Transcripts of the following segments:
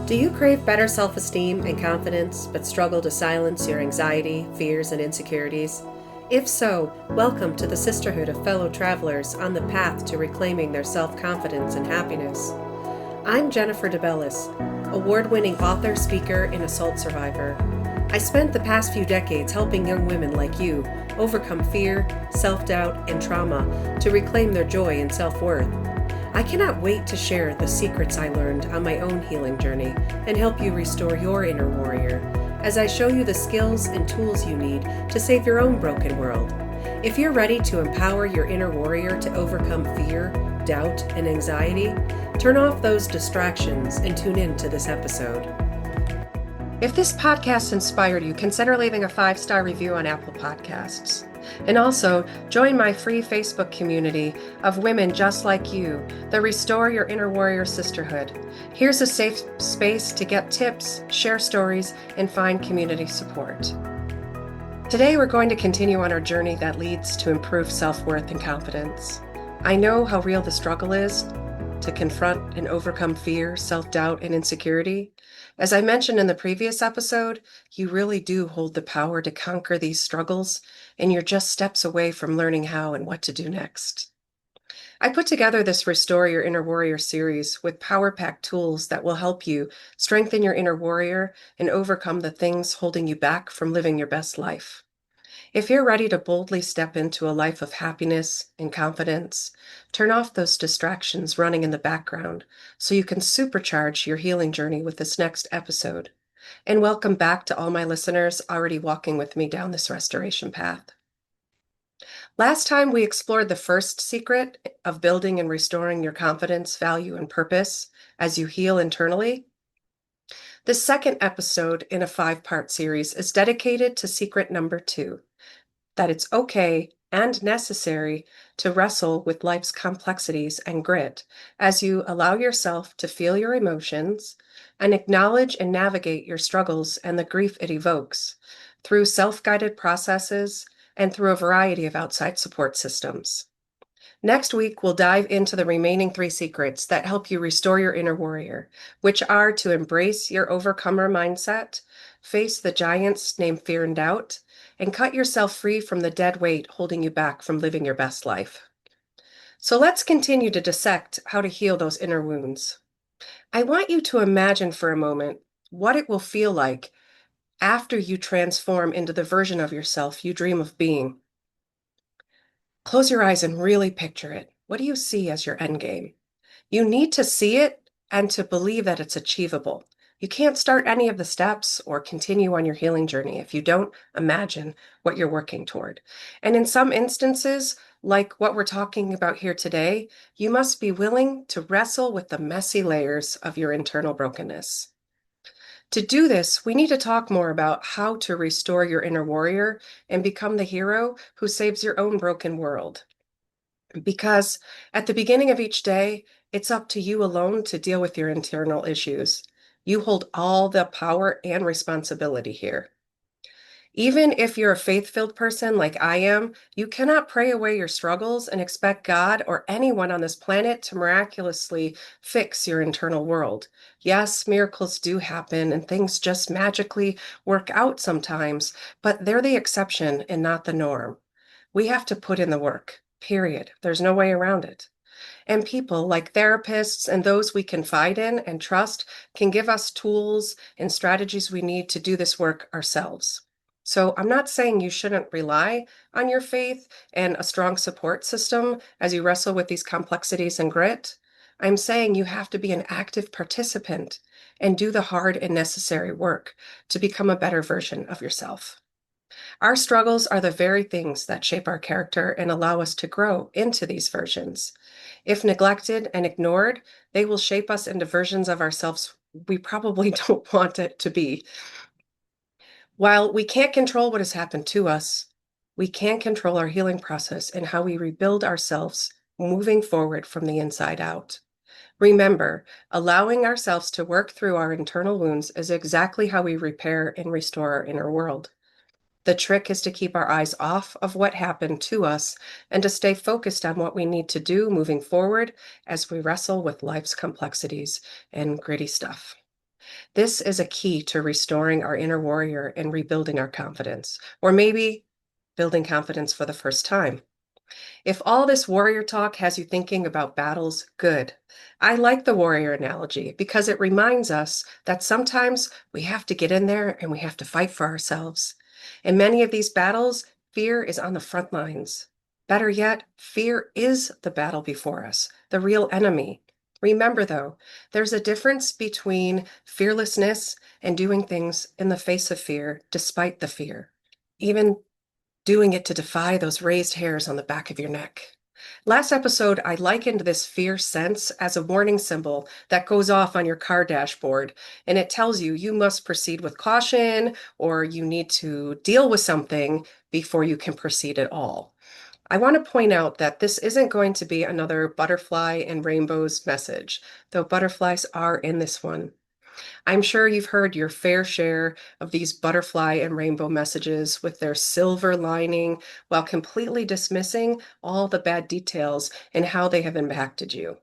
Do you crave better self-esteem and confidence, but struggle to silence your anxiety, fears, and insecurities? If so, welcome to the sisterhood of fellow travelers on the path to reclaiming their self-confidence and happiness. I'm Jennifer DeBellis, award-winning author, speaker, and assault survivor. I spent the past few decades helping young women like you overcome fear, self-doubt, and trauma to reclaim their joy and self-worth. I cannot wait to share the secrets I learned on my own healing journey and help you restore your inner warrior as I show you the skills and tools you need to save your own broken world. If you're ready to empower your inner warrior to overcome fear, doubt, and anxiety, turn off those distractions and tune in to this episode. If this podcast inspired you, consider leaving a 5-star review on Apple Podcasts. And also, join my free Facebook community of women just like you, the Restore Your Inner Warrior Sisterhood. Here's a safe space to get tips, share stories, and find community support. Today, we're going to continue on our journey that leads to improved self-worth and confidence. I know how real the struggle is to confront and overcome fear, self-doubt, and insecurity. As I mentioned in the previous episode, you really do hold the power to conquer these struggles, and you're just steps away from learning how and what to do next. I put together this Restore Your Inner Warrior series with power-packed tools that will help you strengthen your inner warrior and overcome the things holding you back from living your best life. If you're ready to boldly step into a life of happiness and confidence, turn off those distractions running in the background so you can supercharge your healing journey with this next episode. And welcome back to all my listeners already walking with me down this restoration path. Last time we explored the first secret of building and restoring your confidence, value, and purpose as you heal internally. The second episode in a 5-part series is dedicated to secret number 2. That it's okay and necessary to wrestle with life's complexities and grit as you allow yourself to feel your emotions and acknowledge and navigate your struggles and the grief it evokes through self-guided processes and through a variety of outside support systems. Next week, we'll dive into the remaining 3 secrets that help you restore your inner warrior, which are to embrace your overcomer mindset, face the giants named fear and doubt, and cut yourself free from the dead weight holding you back from living your best life. So let's continue to dissect how to heal those inner wounds. I want you to imagine for a moment what it will feel like after you transform into the version of yourself you dream of being. Close your eyes and really picture it. What do you see as your end game? You need to see it and to believe that it's achievable. You can't start any of the steps or continue on your healing journey if you don't imagine what you're working toward. And in some instances, like what we're talking about here today, you must be willing to wrestle with the messy layers of your internal brokenness. To do this, we need to talk more about how to restore your inner warrior and become the hero who saves your own broken world. Because at the beginning of each day, it's up to you alone to deal with your internal issues. You hold all the power and responsibility here. Even if you're a faith-filled person like I am, you cannot pray away your struggles and expect God or anyone on this planet to miraculously fix your internal world. Yes, miracles do happen and things just magically work out sometimes, but they're the exception and not the norm. We have to put in the work, period. There's no way around it. And people like therapists and those we confide in and trust can give us tools and strategies we need to do this work ourselves. So I'm not saying you shouldn't rely on your faith and a strong support system as you wrestle with these complexities and grit. I'm saying you have to be an active participant and do the hard and necessary work to become a better version of yourself. Our struggles are the very things that shape our character and allow us to grow into these versions. If neglected and ignored, they will shape us into versions of ourselves we probably don't want it to be. While we can't control what has happened to us, we can control our healing process and how we rebuild ourselves moving forward from the inside out. Remember, allowing ourselves to work through our internal wounds is exactly how we repair and restore our inner world. The trick is to keep our eyes off of what happened to us and to stay focused on what we need to do moving forward as we wrestle with life's complexities and gritty stuff. This is a key to restoring our inner warrior and rebuilding our confidence, or maybe building confidence for the first time. If all this warrior talk has you thinking about battles, good. I like the warrior analogy because it reminds us that sometimes we have to get in there and we have to fight for ourselves. In many of these battles, fear is on the front lines. Better yet, fear is the battle before us, the real enemy. Remember, though, there's a difference between fearlessness and doing things in the face of fear, despite the fear. Even doing it to defy those raised hairs on the back of your neck. Last episode, I likened this fear sense as a warning symbol that goes off on your car dashboard, and it tells you you must proceed with caution or you need to deal with something before you can proceed at all. I want to point out that this isn't going to be another butterfly and rainbows message, though butterflies are in this one. I'm sure you've heard your fair share of these butterfly and rainbow messages with their silver lining while completely dismissing all the bad details and how they have impacted you.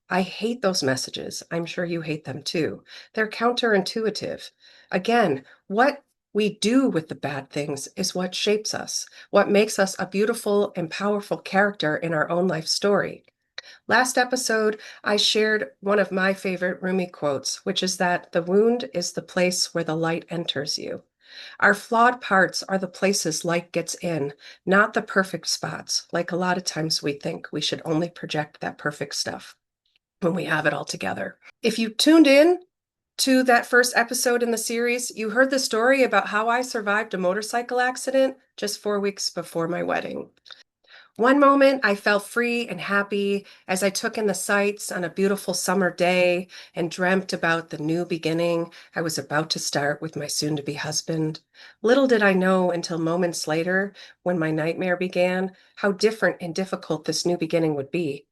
I hate those messages. I'm sure you hate them too. They're counterintuitive. Again, what we do with the bad things is what shapes us, what makes us a beautiful and powerful character in our own life story. Last episode, I shared one of my favorite Rumi quotes, which is that the wound is the place where the light enters you. Our flawed parts are the places light gets in, not the perfect spots, like a lot of times we think we should only project that perfect stuff when we have it all together. If you tuned in to that first episode in the series, you heard the story about how I survived a motorcycle accident just 4 weeks before my wedding. One moment I felt free and happy as I took in the sights on a beautiful summer day and dreamt about the new beginning I was about to start with my soon-to-be husband. Little did I know until moments later, when my nightmare began, how different and difficult this new beginning would be.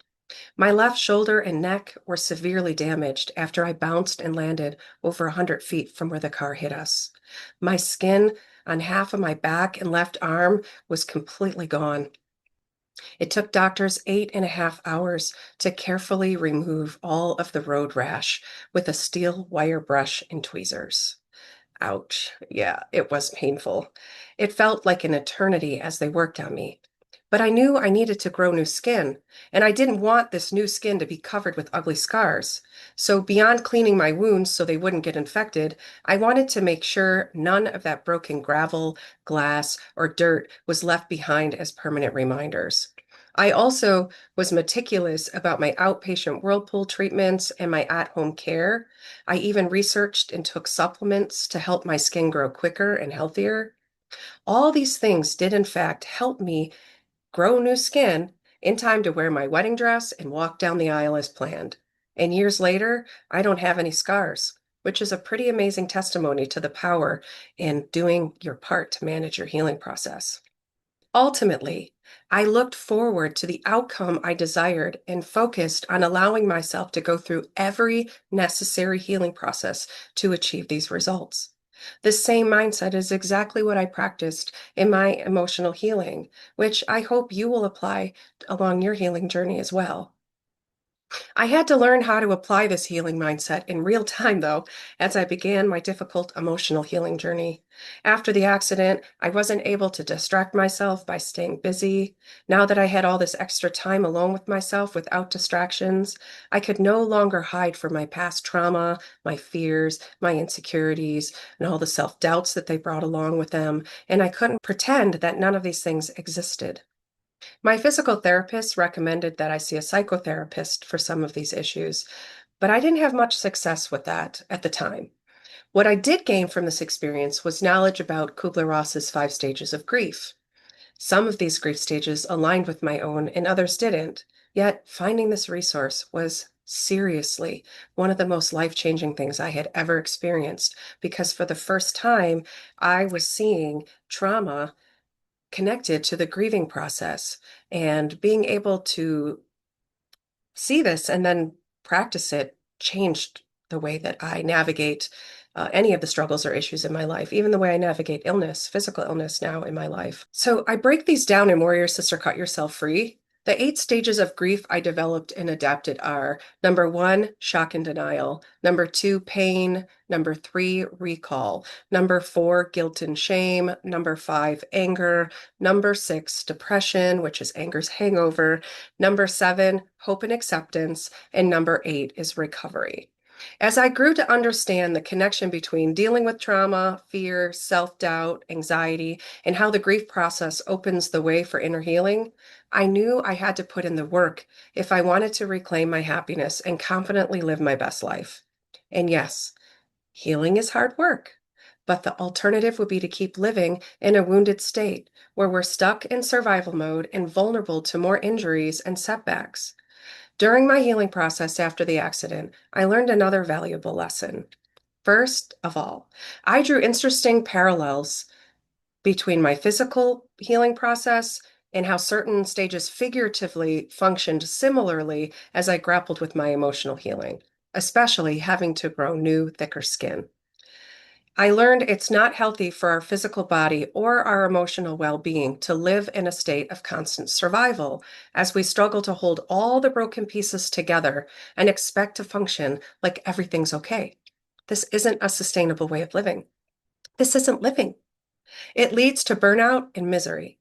My left shoulder and neck were severely damaged after I bounced and landed over 100 feet from where the car hit us. My skin on half of my back and left arm was completely gone. It took doctors 8.5 hours to carefully remove all of the road rash with a steel wire brush and tweezers. Ouch. Yeah, it was painful. It felt like an eternity as they worked on me. But I knew I needed to grow new skin, and I didn't want this new skin to be covered with ugly scars. So beyond cleaning my wounds so they wouldn't get infected, I wanted to make sure none of that broken gravel, glass, or dirt was left behind as permanent reminders. I also was meticulous about my outpatient whirlpool treatments and my at-home care. I even researched and took supplements to help my skin grow quicker and healthier. All these things did, in fact, help me grow new skin in time to wear my wedding dress and walk down the aisle as planned. And years later, I don't have any scars, which is a pretty amazing testimony to the power in doing your part to manage your healing process. Ultimately, I looked forward to the outcome I desired and focused on allowing myself to go through every necessary healing process to achieve these results. This same mindset is exactly what I practiced in my emotional healing, which I hope you will apply along your healing journey as well. I had to learn how to apply this healing mindset in real time, though, as I began my difficult emotional healing journey. After the accident, I wasn't able to distract myself by staying busy. Now that I had all this extra time alone with myself without distractions, I could no longer hide from my past trauma, my fears, my insecurities, and all the self-doubts that they brought along with them, and I couldn't pretend that none of these things existed. My physical therapist recommended that I see a psychotherapist for some of these issues, but I didn't have much success with that at the time. What I did gain from this experience was knowledge about Kubler-Ross's 5 stages of grief. Some of these grief stages aligned with my own and others didn't, yet finding this resource was seriously one of the most life-changing things I had ever experienced because for the first time, I was seeing trauma connected to the grieving process and being able to see this and then practice it changed the way that I navigate any of the struggles or issues in my life, even the way I navigate illness, physical illness now in my life. So I break these down in Warrior Sister Cut Yourself Free The 8 stages of grief I developed and adapted are number 1, shock and denial, number 2, pain, number 3, recall, number 4, guilt and shame, number 5, anger, number 6, depression, which is anger's hangover, number 7, hope and acceptance, and number 8 is recovery. As I grew to understand the connection between dealing with trauma, fear, self-doubt, anxiety, and how the grief process opens the way for inner healing, I knew I had to put in the work if I wanted to reclaim my happiness and confidently live my best life. And yes, healing is hard work, but the alternative would be to keep living in a wounded state where we're stuck in survival mode and vulnerable to more injuries and setbacks. During my healing process after the accident, I learned another valuable lesson. First of all, I drew interesting parallels between my physical healing process and how certain stages figuratively functioned similarly as I grappled with my emotional healing, especially having to grow new, thicker skin. I learned it's not healthy for our physical body or our emotional well-being to live in a state of constant survival as we struggle to hold all the broken pieces together and expect to function like everything's okay. This isn't a sustainable way of living. This isn't living. It leads to burnout and misery.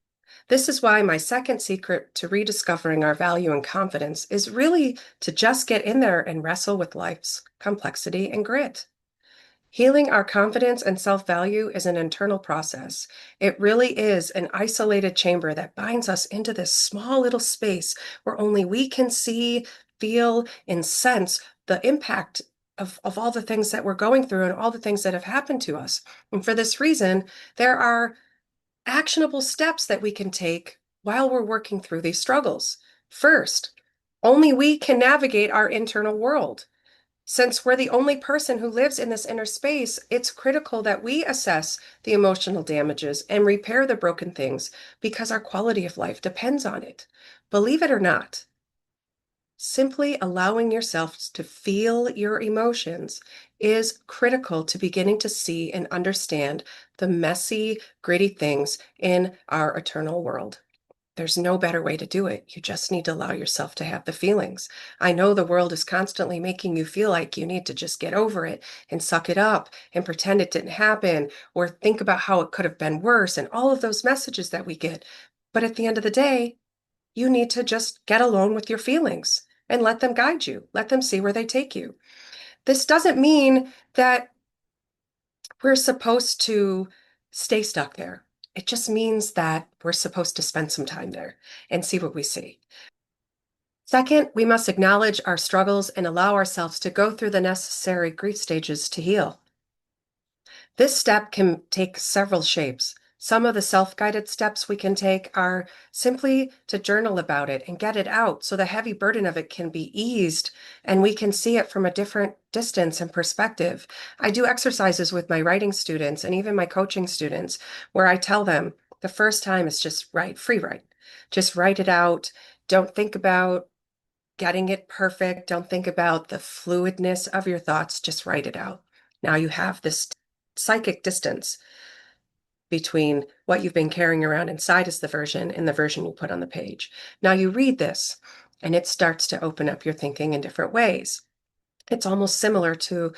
This is why my second secret to rediscovering our value and confidence is really to just get in there and wrestle with life's complexity and grit. Healing our confidence and self-value is an internal process. It really is an isolated chamber that binds us into this small little space where only we can see, feel, and sense the impact of all the things that we're going through and all the things that have happened to us. And for this reason, there are actionable steps that we can take while we're working through these struggles. First, only we can navigate our internal world. Since we're the only person who lives in this inner space, it's critical that we assess the emotional damages and repair the broken things because our quality of life depends on it. Believe it or not, simply allowing yourself to feel your emotions is critical to beginning to see and understand the messy, gritty things in our eternal world. There's no better way to do it. You just need to allow yourself to have the feelings. I know the world is constantly making you feel like you need to just get over it and suck it up and pretend it didn't happen or think about how it could have been worse and all of those messages that we get. But at the end of the day, you need to just get alone with your feelings and let them guide you. Let them see where they take you. This doesn't mean that we're supposed to stay stuck there. It just means that we're supposed to spend some time there and see what we see. Second, we must acknowledge our struggles and allow ourselves to go through the necessary grief stages to heal. This step can take several shapes. Some of the self-guided steps we can take are simply to journal about it and get it out so the heavy burden of it can be eased and we can see it from a different distance and perspective. I do exercises with my writing students and even my coaching students where I tell them the first time is just write, free write. Just write it out. Don't think about getting it perfect. Don't think about the fluidness of your thoughts. Just write it out. Now you have this psychic distance between what you've been carrying around inside as the version and the version you put on the page. Now you read this and it starts to open up your thinking in different ways. It's almost similar to,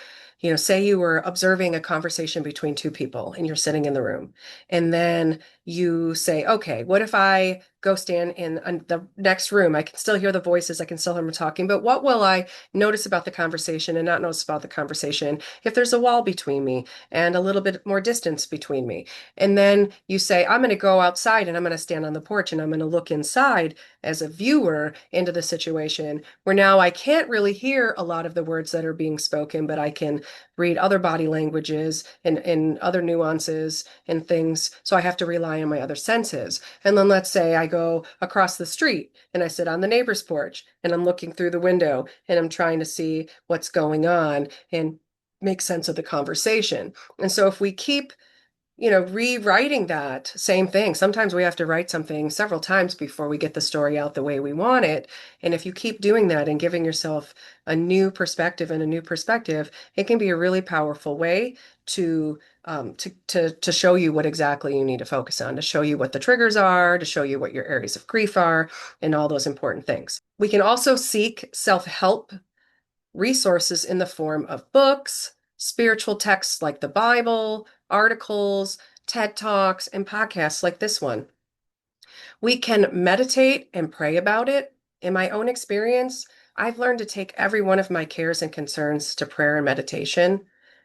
say you were observing a conversation between two people and you're sitting in the room. And then you say, okay, what if I go stand in the next room? I can still hear the voices, I can still hear them talking, but what will I notice about the conversation and not notice about the conversation if there's a wall between me and a little bit more distance between me? And then you say, I'm going to go outside and I'm going to stand on the porch and I'm going to look inside as a viewer into the situation where now I can't really hear a lot of the words that are being spoken, but I can read other body languages and other nuances and things. So I have to rely on my other senses. And then let's say I go across the street and I sit on the neighbor's porch and I'm looking through the window and I'm trying to see what's going on and make sense of the conversation. And so if we keep rewriting that same thing. Sometimes we have to write something several times before we get the story out the way we want it. And if you keep doing that and giving yourself a new perspective and a new perspective, it can be a really powerful way to show you what exactly you need to focus on, to show you what the triggers are, to show you what your areas of grief are, and all those important things. We can also seek self-help resources in the form of books, spiritual texts like the Bible, articles, TED Talks, and podcasts like this one. We can meditate and pray about it. In my own experience, I've learned to take every one of my cares and concerns to prayer and meditation.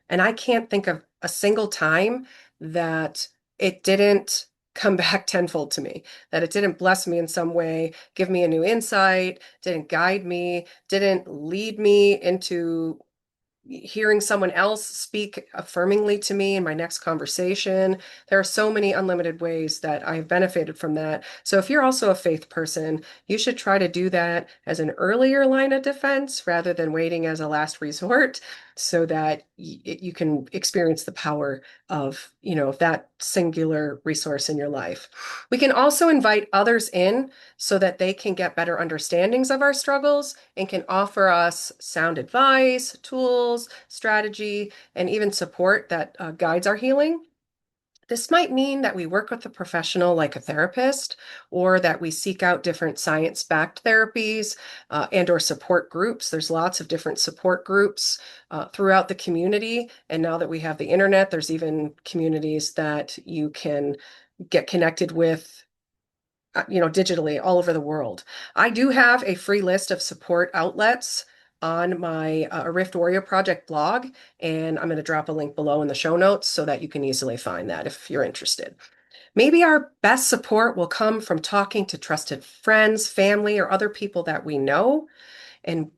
And I can't think of a single time that it didn't come back tenfold to me, that it didn't bless me in some way, give me a new insight, didn't guide me, didn't lead me into hearing someone else speak affirmingly to me in my next conversation. There are so many unlimited ways that I've benefited from that. So if you're also a faith person, you should try to do that as an earlier line of defense rather than waiting as a last resort so that you can experience the power of that singular resource in your life. We can also invite others in so that they can get better understandings of our struggles and can offer us sound advice, tools, strategy, and even support that guides our healing. This might mean that we work with a professional like a therapist, or that we seek out different science-backed therapies and/or support groups. There's lots of different support groups throughout the community. And now that we have the internet, there's even communities that you can get connected with digitally all over the world. I do have a free list of support outlets on my Rift Warrior Project blog, and I'm going to drop a link below in the show notes so that you can easily find that if you're interested. Maybe our best support will come from talking to trusted friends, family, or other people that we know and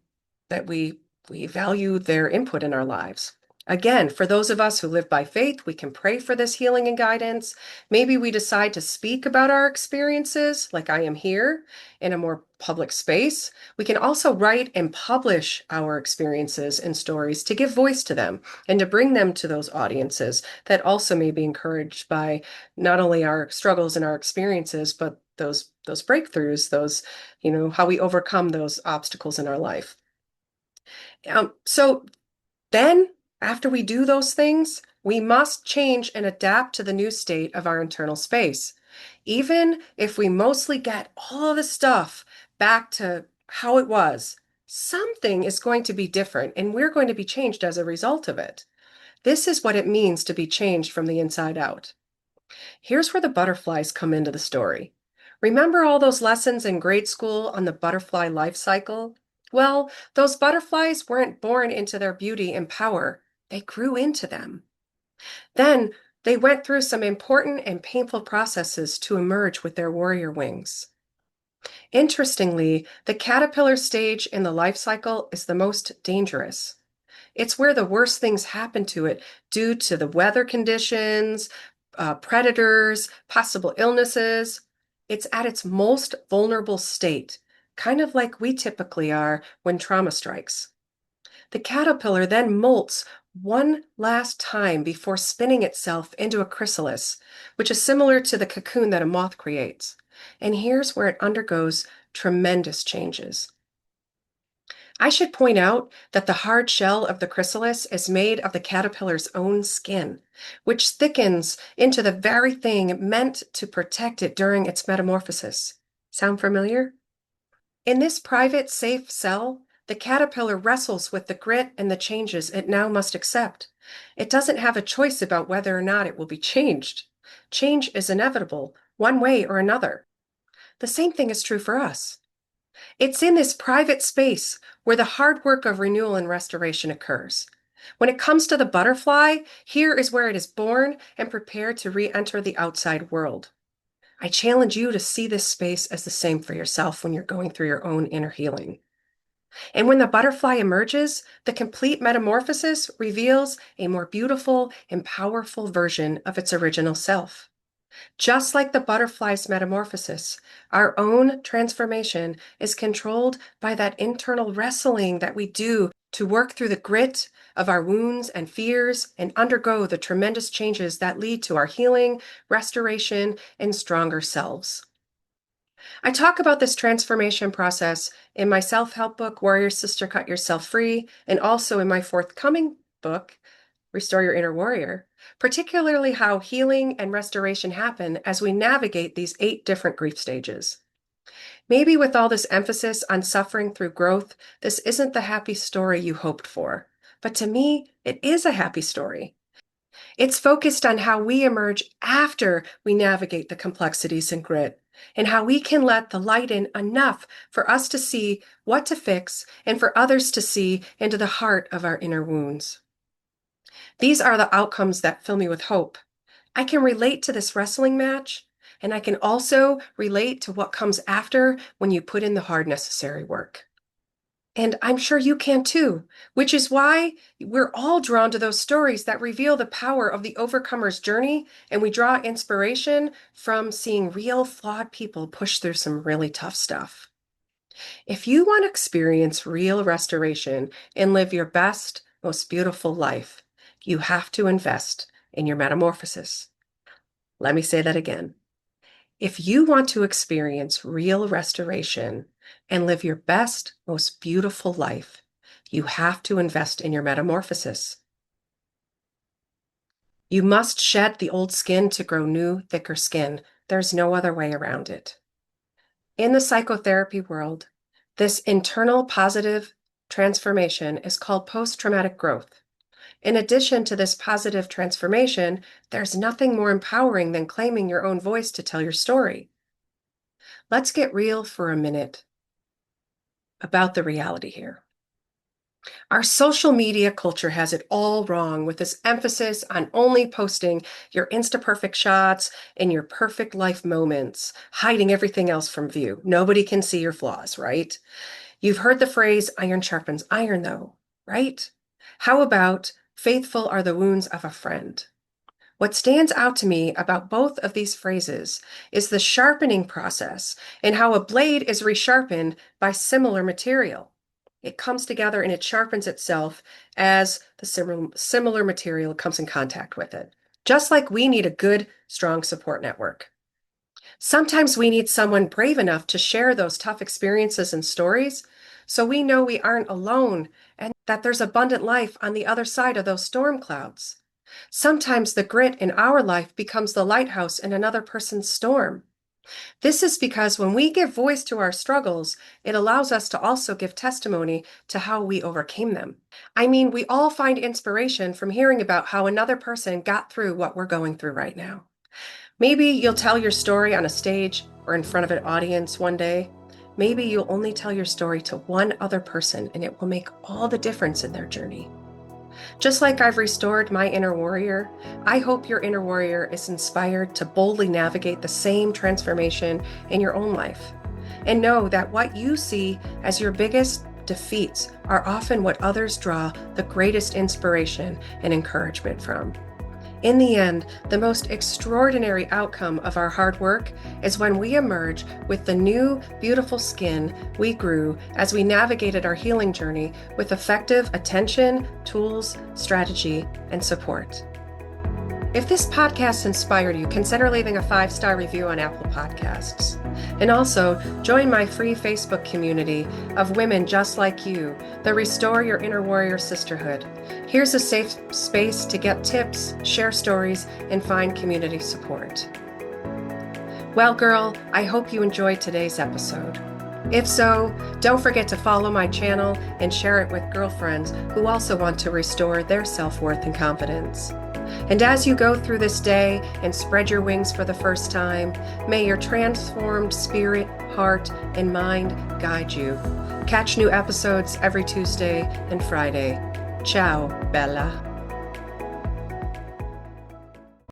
that we value their input in our lives. Again, for those of us who live by faith, we can pray for this healing and guidance. Maybe we decide to speak about our experiences, like I am here, in a more public space. We can also write and publish our experiences and stories to give voice to them and to bring them to those audiences that also may be encouraged by not only our struggles and our experiences, but those breakthroughs, how we overcome those obstacles in our life. So then, after we do those things, we must change and adapt to the new state of our internal space. Even if we mostly get all of the stuff back to how it was, something is going to be different, and we're going to be changed as a result of it. This is what it means to be changed from the inside out. Here's where the butterflies come into the story. Remember all those lessons in grade school on the butterfly life cycle? Well, those butterflies weren't born into their beauty and power. They grew into them. Then they went through some important and painful processes to emerge with their warrior wings. Interestingly, the caterpillar stage in the life cycle is the most dangerous. It's where the worst things happen to it due to the weather conditions, predators, possible illnesses. It's at its most vulnerable state, kind of like we typically are when trauma strikes. The caterpillar then molts one last time before spinning itself into a chrysalis, which is similar to the cocoon that a moth creates. And here's where it undergoes tremendous changes. I should point out that the hard shell of the chrysalis is made of the caterpillar's own skin, which thickens into the very thing meant to protect it during its metamorphosis. Sound familiar? In this private, safe cell, the caterpillar wrestles with the grit and the changes it now must accept. It doesn't have a choice about whether or not it will be changed. Change is inevitable, one way or another. The same thing is true for us. It's in this private space where the hard work of renewal and restoration occurs. When it comes to the butterfly, here is where it is born and prepared to re-enter the outside world. I challenge you to see this space as the same for yourself when you're going through your own inner healing. And when the butterfly emerges, the complete metamorphosis reveals a more beautiful and powerful version of its original self. Just like the butterfly's metamorphosis, our own transformation is controlled by that internal wrestling that we do to work through the grit of our wounds and fears and undergo the tremendous changes that lead to our healing, restoration, and stronger selves. I talk about this transformation process in my self-help book, Warrior Sister Cut Yourself Free, and also in my forthcoming book, Restore Your Inner Warrior, particularly how healing and restoration happen as we navigate these 8 different grief stages. Maybe with all this emphasis on suffering through growth, this isn't the happy story you hoped for. But to me, it is a happy story. It's focused on how we emerge after we navigate the complexities and grit, and how we can let the light in enough for us to see what to fix and for others to see into the heart of our inner wounds. These are the outcomes that fill me with hope. I can relate to this wrestling match, and I can also relate to what comes after when you put in the hard necessary work. And I'm sure you can too, which is why we're all drawn to those stories that reveal the power of the overcomer's journey, and we draw inspiration from seeing real flawed people push through some really tough stuff. If you want to experience real restoration and live your best, most beautiful life, you have to invest in your metamorphosis. Let me say that again. If you want to experience real restoration and live your best, most beautiful life, you have to invest in your metamorphosis. You must shed the old skin to grow new, thicker skin. There's no other way around it. In the psychotherapy world, this internal positive transformation is called post-traumatic growth. In addition to this positive transformation, there's nothing more empowering than claiming your own voice to tell your story. Let's get real for a minute about the reality here. Our social media culture has it all wrong with this emphasis on only posting your Insta-perfect shots and your perfect life moments, hiding everything else from view. Nobody can see your flaws, right? You've heard the phrase iron sharpens iron, though, right? How about faithful are the wounds of a friend? What stands out to me about both of these phrases is the sharpening process and how a blade is resharpened by similar material. It comes together and it sharpens itself as the similar material comes in contact with it. Just like we need a good, strong support network. Sometimes we need someone brave enough to share those tough experiences and stories so we know we aren't alone and that there's abundant life on the other side of those storm clouds. Sometimes the grit in our life becomes the lighthouse in another person's storm. This is because when we give voice to our struggles, it allows us to also give testimony to how we overcame them. I mean, we all find inspiration from hearing about how another person got through what we're going through right now. Maybe you'll tell your story on a stage or in front of an audience one day. Maybe you'll only tell your story to one other person and it will make all the difference in their journey. Just like I've restored my inner warrior, I hope your inner warrior is inspired to boldly navigate the same transformation in your own life. And know that what you see as your biggest defeats are often what others draw the greatest inspiration and encouragement from. In the end, the most extraordinary outcome of our hard work is when we emerge with the new, beautiful skin we grew as we navigated our healing journey with effective attention, tools, strategy, and support. If this podcast inspired you, consider leaving a 5-star review on Apple Podcasts. And also, join my free Facebook community of women just like you, the Restore Your Inner Warrior Sisterhood. Here's a safe space to get tips, share stories, and find community support. Well, girl, I hope you enjoyed today's episode. If so, don't forget to follow my channel and share it with girlfriends who also want to restore their self-worth and confidence. And as you go through this day and spread your wings for the first time, may your transformed spirit, heart, and mind guide you. Catch new episodes every Tuesday and Friday. Ciao, Bella.